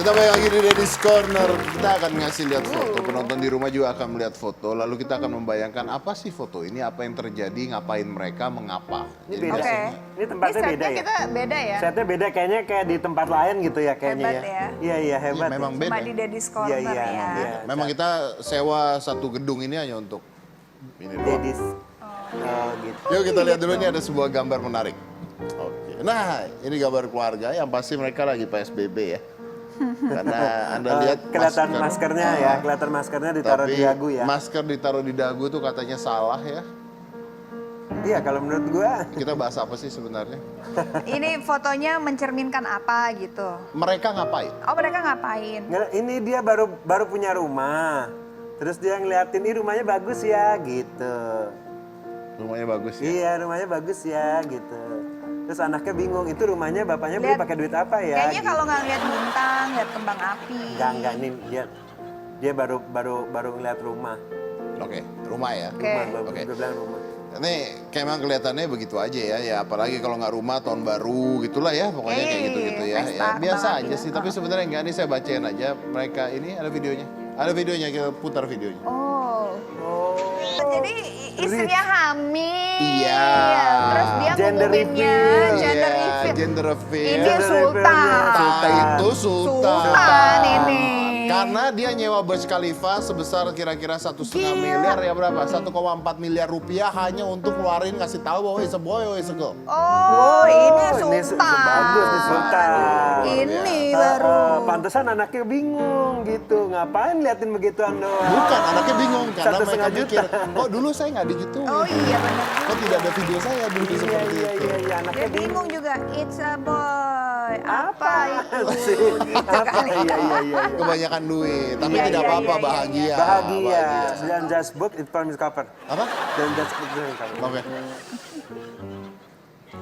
Kita balik lagi di Daddy's Corner. Kita akan ngasih lihat foto. Penonton di rumah juga akan melihat foto. Lalu kita akan membayangkan apa sih foto ini, apa yang terjadi, ngapain mereka, mengapa. Ini Jadi beda. Oke. Ini tempatnya Ini beda setnya ya? kita beda ya. Setnya beda kayaknya kayak di tempat lain gitu ya kayaknya Hebat ya. Iya Iya, hebat. memang ya. beda. Cuma di Daddy's Corner Iya, ya. iya. Memang kita sewa satu gedung ini hanya untuk ini doang. Daddy's. Oh gitu. Yuk kita lihat dulu, ini ada sebuah gambar menarik. Oke. Nah, ini gambar keluarga yang pasti mereka lagi PSBB ya. Karena Anda lihat Kelihatan maskernya ya, kelihatan maskernya ditaruh tapi di dagu ya. masker ditaruh di dagu tuh katanya salah ya. Iya kalau menurut gua Kita bahas apa sih sebenarnya? Ini fotonya mencerminkan apa gitu. Mereka ngapain? Oh mereka ngapain? ini dia baru punya rumah. Terus dia ngeliatin ini rumahnya bagus ya gitu. Rumahnya bagus ya. Iya rumahnya bagus ya gitu. Terus anaknya bingung itu rumahnya bapaknya beli Lihat- pakai duit apa ya? Kayaknya gitu. kalau nggak lihat bintang, lihat kembang api. Enggak ini dia baru ngeliat rumah. Oke, rumah ya. Oke. Rumah, Oke. dia bilang rumah. Ini kayak emang kelihatannya begitu aja ya. Ya apalagi kalau nggak rumah tahun baru gitulah ya. Pokoknya kayak gitu-gitu ya. pesta Ya biasa kembang aja api. sih. Tapi sebenarnya enggak, ini saya bacain aja. Mereka ini ada videonya. Ada videonya, kita putar videonya. Oh. Oh. Jadi istrinya hamil. Iya. Terus dia Gender ngumuminnya reveal. gender Iya, reveal. gender reveal. Ini Gender Sultan. reveal-nya. Itu Sultan. Sultan ini. Karena dia nyewa Burj Khalifa sebesar kira-kira 1,5 miliar ya berapa? 1,4 miliar rupiah hanya untuk ngeluarin ngasih tahu bahwa is a boy or is a girl. Oh, ini ini Sultan. bagus nih Sultan. Ini Luar baru. Pantesan anaknya bingung gitu. Ngapain liatin begituan doang? Bukan, anaknya bingung karena 1,5 mereka mikir, juta. kok dulu saya nggak digituin? Oh iya benar. Kok tidak ada video saya dulu Iya, seperti iya, itu? iya, iya, anaknya Dia bingung juga. It's a boy. Apa itu? sih? Apa? Iya, iya, iya. Kebanyakan duit, tapi Iya, tidak iya, apa-apa, iya, bahagia. Bahagia. Dan just book it promise cover. Apa? Dan just book it cover. Oke.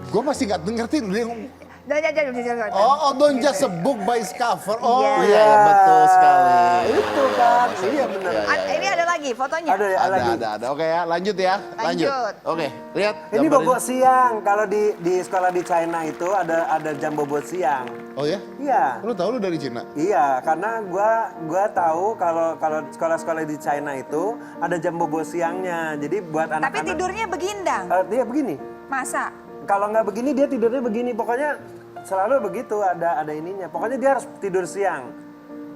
Gue masih nggak ngerti dia ngomong, Jangan. oh, don't just a book by its cover. Oh Iya. iya, betul sekali. Itu kan. Iya benar. Iya, iya. Ini ada lagi fotonya. Ada ya lagi. Ada. Oke ya, lanjut ya. Lanjut. Oke, lihat. Ini gambar bobot siang. Kalau di sekolah di China itu ada jam bobot siang. Oh ya? Iya. Lu tahu lu dari Cina? Iya, karena gua tahu kalau sekolah-sekolah di China itu ada jam bobo siangnya. Jadi buat Tapi anak-anak. tidurnya begindang. Dia begini. Masa? Kalau nggak begini dia tidurnya begini. Pokoknya selalu begitu ada ininya. Pokoknya dia harus tidur siang.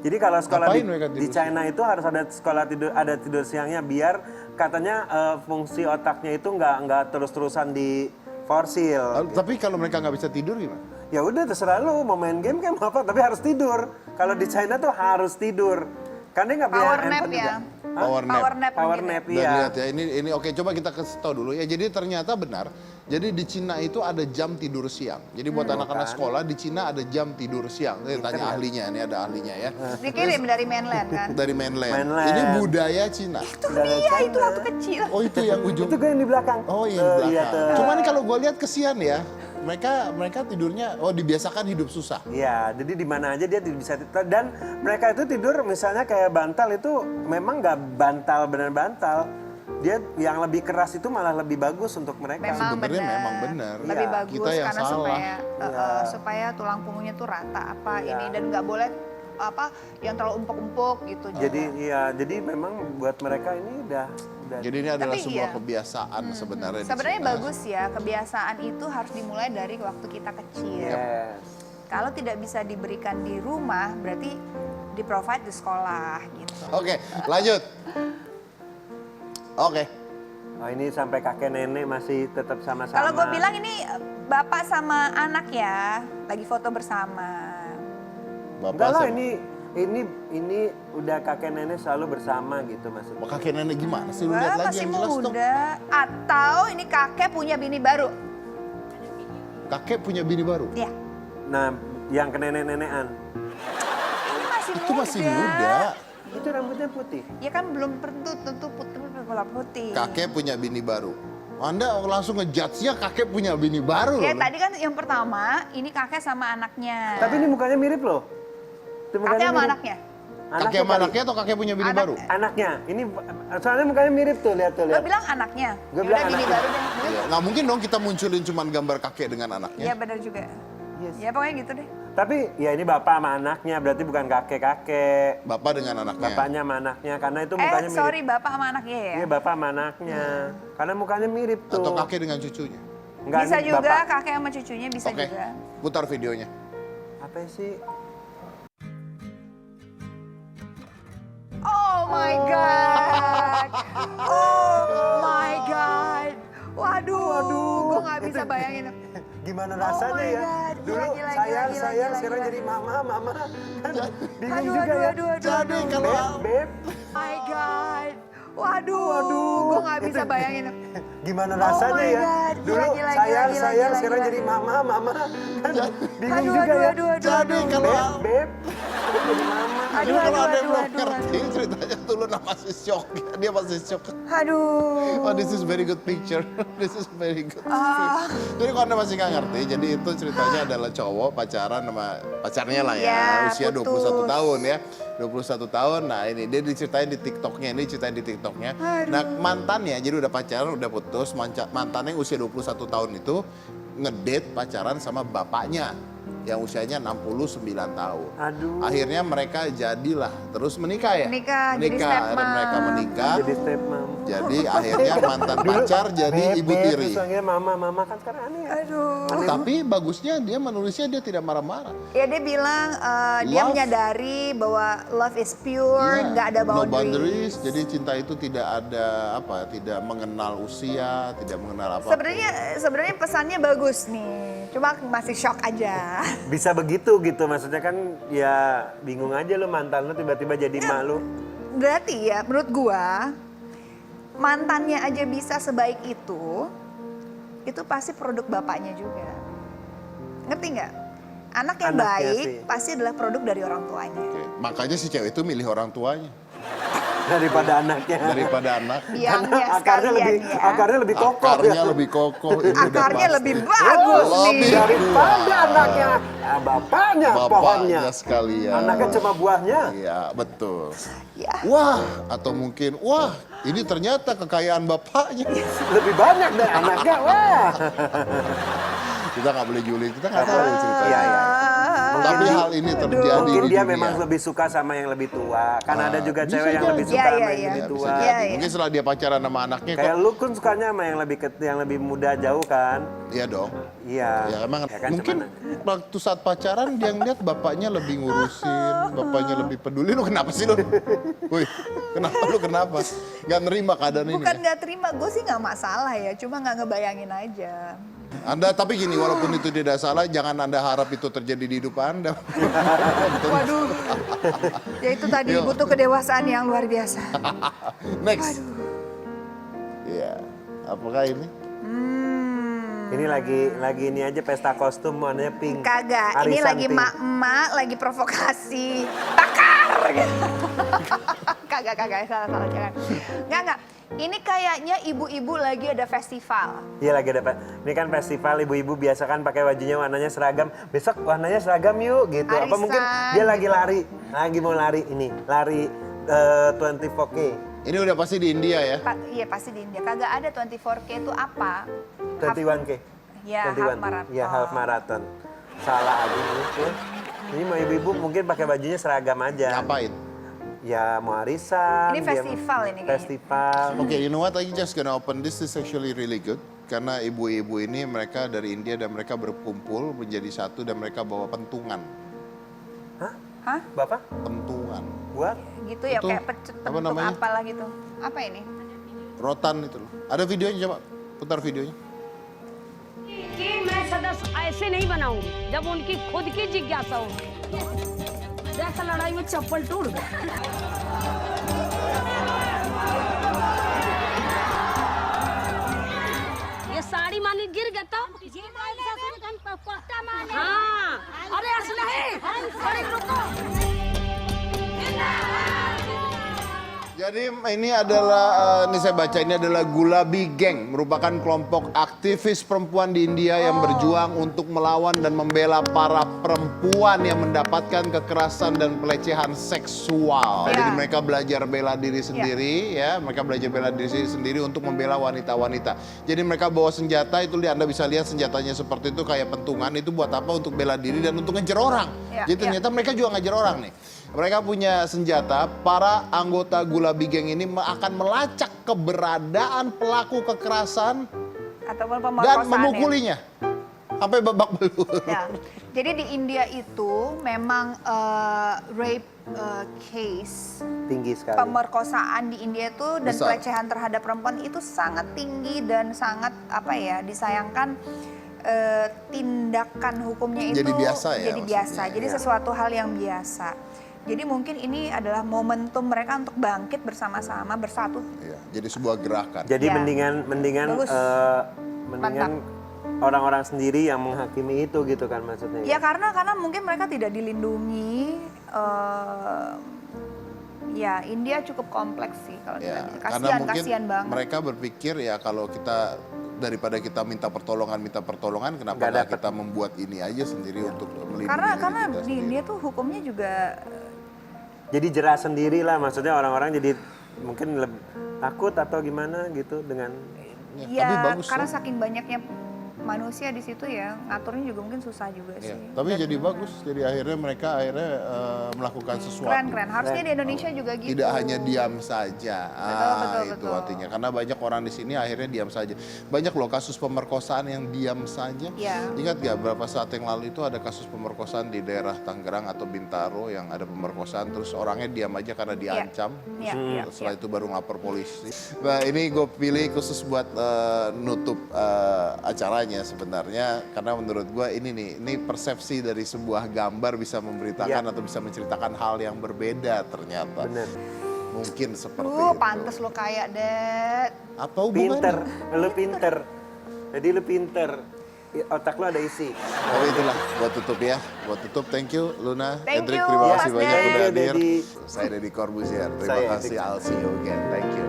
Jadi kalau sekolah Ngapain mereka di tidur China itu harus ada sekolah tidur siangnya biar katanya fungsi otaknya itu nggak terus-terusan di forsil. Tapi kalau mereka nggak bisa tidur gimana? Ya udah terserah lu mau main game kayak mau apa tapi harus tidur. Kalau di China tuh harus tidur. Kan dia nggak punya Power nap handphone ya. juga. Hah? Power nap. Power mungkin ya. nap Dan iya. lihat ya, ini oke, coba kita kasih tahu dulu ya. Jadi ternyata benar. Jadi di Cina itu ada jam tidur siang. Jadi buat anak-anak sekolah di Cina ada jam tidur siang. Saya tanya ahlinya, ini ada ahlinya ya. Dikirim dari mainland kan. Dari mainland. Mainland. Ini budaya Cina. Itu Udah ada dia, China. itu waktu kecil. Oh itu yang ujung. Itu gue yang di belakang. Oh iya, Tuh, di iya belakang. tuh. Cuman kalau gue lihat kesian ya. Mereka tidurnya, dibiasakan hidup susah. Iya, jadi di mana aja dia bisa tidur. Dan mereka itu tidur misalnya kayak bantal itu memang nggak bantal bener bantal. Dia yang lebih keras itu malah lebih bagus untuk mereka. Memang Sebenarnya benar. memang benar. Lebih Iya, bagus kita yang karena salah. supaya tulang punggungnya tuh rata apa Iya. ini dan nggak boleh apa yang terlalu empuk-empuk gitu. Jadi memang buat mereka ini udah Jadi ini adalah Tapi sebuah iya. kebiasaan sebenarnya. di Sebenarnya Cina. bagus ya, kebiasaan itu harus dimulai dari waktu kita kecil. yes. Kalau tidak bisa diberikan di rumah, berarti di provide di sekolah gitu. Oke, lanjut. Oke. Oh ini sampai kakek nenek masih tetap sama-sama. Kalau gue bilang ini bapak sama anak ya, lagi foto bersama. Bapak enggak lah sama- ini udah kakek nenek selalu bersama gitu maksudnya. Wah, kakek nenek gimana sih? Lu Wah, lihat lagi masih yang jelas dong. muda. Atau ini kakek punya bini baru. Kakek punya bini baru. Ya, Nah, yang ke nenek-nenekan. ini masih Itu masih muda. Itu rambutnya putih. Ya kan belum tentu putih. Kakek punya bini baru. Anda langsung ngejudge-nya kakek punya bini baru. Ya loh. tadi kan yang pertama, ini kakek sama anaknya. Tapi ini mukanya mirip loh. Itu mukanya kakek sama mirip. anaknya. Kakek sama anaknya atau kakek punya bini Anak- baru? Anaknya. Ini soalnya mukanya mirip tuh, lihat tuh, Lo lihat. bilang anaknya. Gua Ya bilang udah bini anaknya. baru deh. Iya, nggak mungkin dong kita munculin cuman gambar kakek dengan anaknya. Iya benar juga. Yes. Ya pokoknya gitu deh. Tapi ya ini bapak sama anaknya, berarti bukan kakek-kakek. Bapak dengan anaknya. Bapaknya sama anaknya, karena itu mukanya mirip. sorry, bapak sama anaknya ya? Iya, bapak sama anaknya. Karena mukanya mirip tuh. Atau kakek dengan cucunya. Enggak, Bisa ini juga, bapak. kakek sama cucunya bisa Oke, juga. putar videonya. Apa sih? Oh my God. Oh my God. Waduh, gue gak bisa bayangin. Gimana rasanya my ya? God, Dulu gila, sayang, gila, sayang, gila, sekarang gila. jadi mama. Kan bingung Aduh, juga ya. Jadi kalau Beb, My God. Waduh, gue gak bisa bayangin. gimana rasanya my ya? God, gila, Dulu gila, sayang, gila, sayang, gila, sekarang gila. jadi mama. Kan bingung Aduh, juga aduh, ya. aduh, aduh, Jadi aduh. kalau Beb, sekarang jadi mama. Aduh, kalau aduh, ada yang aduh, belum aduh, ngerti ceritanya tuh Luna masih shock. Dia masih shock. Aduh. Oh, this is very good picture. This is very good. Ah. Jadi kalau Anda masih nggak ngerti, jadi itu ceritanya adalah cowok pacaran sama pacarnya lah ya, Ya, usia putus. 21 tahun ya. 21 tahun, nah ini dia diceritain di TikToknya, Nah mantannya, jadi udah pacaran, udah putus, mantannya yang usia 21 tahun itu ngedate pacaran sama bapaknya yang usianya 69 tahun. Aduh. Akhirnya mereka jadilah terus menikah ya? Menikah, jadi stepmom. Dan mereka menikah. Jadi stepmom. Jadi akhirnya mantan pacar jadi Beb, ibu Beb, tiri. terus panggilnya mama kan sekarang aneh. Aduh. Tapi bagusnya dia menulisnya dia tidak marah-marah. Ya dia bilang dia Love. menyadari bahwa love is pure, Iya, nggak ada no boundaries. boundaries. Jadi cinta itu tidak ada apa, tidak mengenal usia, tidak mengenal apa. Sebenarnya pesannya bagus nih, cuma masih shock aja. Bisa begitu gitu, maksudnya kan ya bingung aja lu mantan lu tiba-tiba jadi malu. Berarti ya menurut gua mantannya aja bisa sebaik itu pasti produk bapaknya juga. Ngerti nggak? Anak yang Anaknya baik sih. pasti adalah produk dari orang tuanya. Oke, makanya si cewek itu milih orang tuanya Daripada anaknya. daripada anak. Yang Akarnya lebih kokoh Akarnya ya. lebih kokoh. itu udah Akarnya pasti. lebih bagus Lebih nih. Daripada anaknya. Nah, bapaknya pohonnya. Bapaknya sekalian. Anaknya cuma buahnya. Iya, betul. Ya. Wah, atau mungkin, wah, ini ternyata kekayaan bapaknya. Lebih banyak dari anaknya. Wah. Kita nggak boleh julid, kita nggak tahu ceritanya. Iya, iya. Tapi hal ini terjadi Mungkin di dia dunia. memang lebih suka sama yang lebih tua. Kan ada juga bisa cewek yang lebih jadi. suka Iya, sama iya, yang iya. lebih Ya, tua. bisa jadi. Iya, iya. Mungkin setelah dia pacaran sama anaknya Kayak kok, lu kan sukanya sama yang lebih muda jauh kan? iya dong. Iya. Ya emang Ya kan, mungkin cuman- waktu saat pacaran dia ngeliat bapaknya lebih ngurusin, bapaknya lebih peduli. Lu kenapa sih lu? Wih, kenapa? Gak nerima keadaan ini. Bukan ya? nggak terima, gue sih nggak masalah ya, cuma nggak ngebayangin aja. Anda tapi gini, walaupun itu tidak salah, jangan Anda harap itu terjadi di hidup Anda. Waduh, ya itu tadi Yuk. butuh kedewasaan yang luar biasa. Next. Iya, apakah ini? Ini lagi ini aja pesta kostum warnanya pink. Kagak, ini Arisan lagi pink. mak-mak, lagi provokasi. Bakar! Gitu. Kagak, salah, jangan. Enggak. Ini kayaknya ibu-ibu lagi ada festival. Iya lagi ada ini kan festival ibu-ibu biasa kan pakai bajunya warnanya seragam. Besok warnanya seragam yuk gitu. Apa Arisan, mungkin dia lagi gitu. lagi mau lari ini, lari 24K. Ini udah pasti di India ya? Iya pasti di India. Kagak ada 24K itu apa? 21K. Ya, half marathon. Iya, half marathon. Salah aja ini. Ya. Ini mau ibu-ibu mungkin pakai bajunya seragam aja. Ngapain? Ya mau arisan. Ini dia- festival ini kayaknya. Festival. Oke, you know what? I just gonna open this is actually really good. Karena ibu-ibu ini mereka dari India dan mereka berkumpul menjadi satu dan mereka bawa pentungan. Hah? Bapak Pentungan. buat Gitu ya, Itu, kayak apa bentuk namanya? apalah gitu. Apa ini? Rotan itu loh. Ada videonya coba, putar videonya. कि मैं सदस्य ऐसे नहीं बनाऊंगी जब उनकी खुद की जिज्ञासा होगी जैसा लड़ाई में चप्पल टूट गया ये साड़ी मानी गिर गया तो हाँ अरे ऐसा नहीं अरे रुको Jadi ini adalah, ini saya baca, ini adalah Gulabi Gang, merupakan kelompok aktivis perempuan di India yang berjuang untuk melawan dan membela para perempuan yang mendapatkan kekerasan dan pelecehan seksual. Ya. Jadi mereka belajar bela diri sendiri, ya, mereka belajar bela diri sendiri untuk membela wanita-wanita. Jadi mereka bawa senjata, itu Anda bisa lihat senjatanya seperti itu kayak pentungan, itu buat apa? Untuk bela diri dan untuk ngejar orang. Ya, Jadi ya. ternyata mereka juga ngejar orang nih. Mereka punya senjata, para anggota Gulabi Gang ini akan melacak keberadaan pelaku kekerasan Ataupun dan pemerkosaan. memukulinya sampai babak belur. Ya. Jadi di India itu memang rape case, Tinggi sekali. pemerkosaan di India itu dan Besar. pelecehan terhadap perempuan itu sangat tinggi dan sangat disayangkan. Tindakan hukumnya itu Jadi biasa ya jadi maksudnya, biasa, jadi ya. sesuatu hal yang biasa. Jadi mungkin ini adalah momentum mereka untuk bangkit bersama-sama, bersatu. Iya, jadi sebuah gerakan. Jadi Ya. mendingan Bagus. mendingan orang-orang sendiri yang menghakimi itu gitu kan maksudnya. Ya karena mungkin mereka tidak dilindungi. Ya India cukup kompleks sih kalau Ya, kita karena mungkin kasihan banget. mereka berpikir ya kalau kita daripada kita minta pertolongan, kenapa Nggak nggak dapet. kita membuat ini aja sendiri untuk melindungi Karena diri kita di sendiri. India tuh hukumnya juga Jadi jerah sendiri lah maksudnya orang-orang jadi mungkin lebih takut atau gimana gitu dengan Ya, ya tapi bagus karena loh. saking banyaknya manusia di situ ya ngaturnya juga mungkin susah juga Iya, sih. tapi Dan jadi bagus. Jadi akhirnya mereka melakukan sesuatu. keren. Harusnya di Indonesia juga gitu. Tidak hanya diam saja. Betul, Itu betul. artinya. Karena banyak orang di sini akhirnya diam saja. Banyak loh kasus pemerkosaan yang diam saja. Iya. Ingat gak beberapa saat yang lalu itu ada kasus pemerkosaan di daerah Tangerang atau Bintaro yang ada pemerkosaan terus orangnya diam aja karena diancam. Iya, iya, Setelah iya. itu baru ngelapor polisi. Nah ini gue pilih khusus buat nutup acaranya sebenarnya karena menurut gue ini persepsi dari sebuah gambar bisa memberitakan atau bisa menceritakan hal yang berbeda ternyata. bener. Mungkin seperti itu. Pantes lo kayak Dad. Apa hubungannya? Pinter, lu pinter. Jadi lu pinter. Otak lu ada isi. Oh itulah buat tutup ya. Buat tutup thank you Luna, Thank Hendrik you, terima Mas kasih banyak Dad. udah Thank you, hadir. Daddy. Saya Deddy Corbuzier. Terima Saya kasih. Hendrik. I'll see you again. Thank you.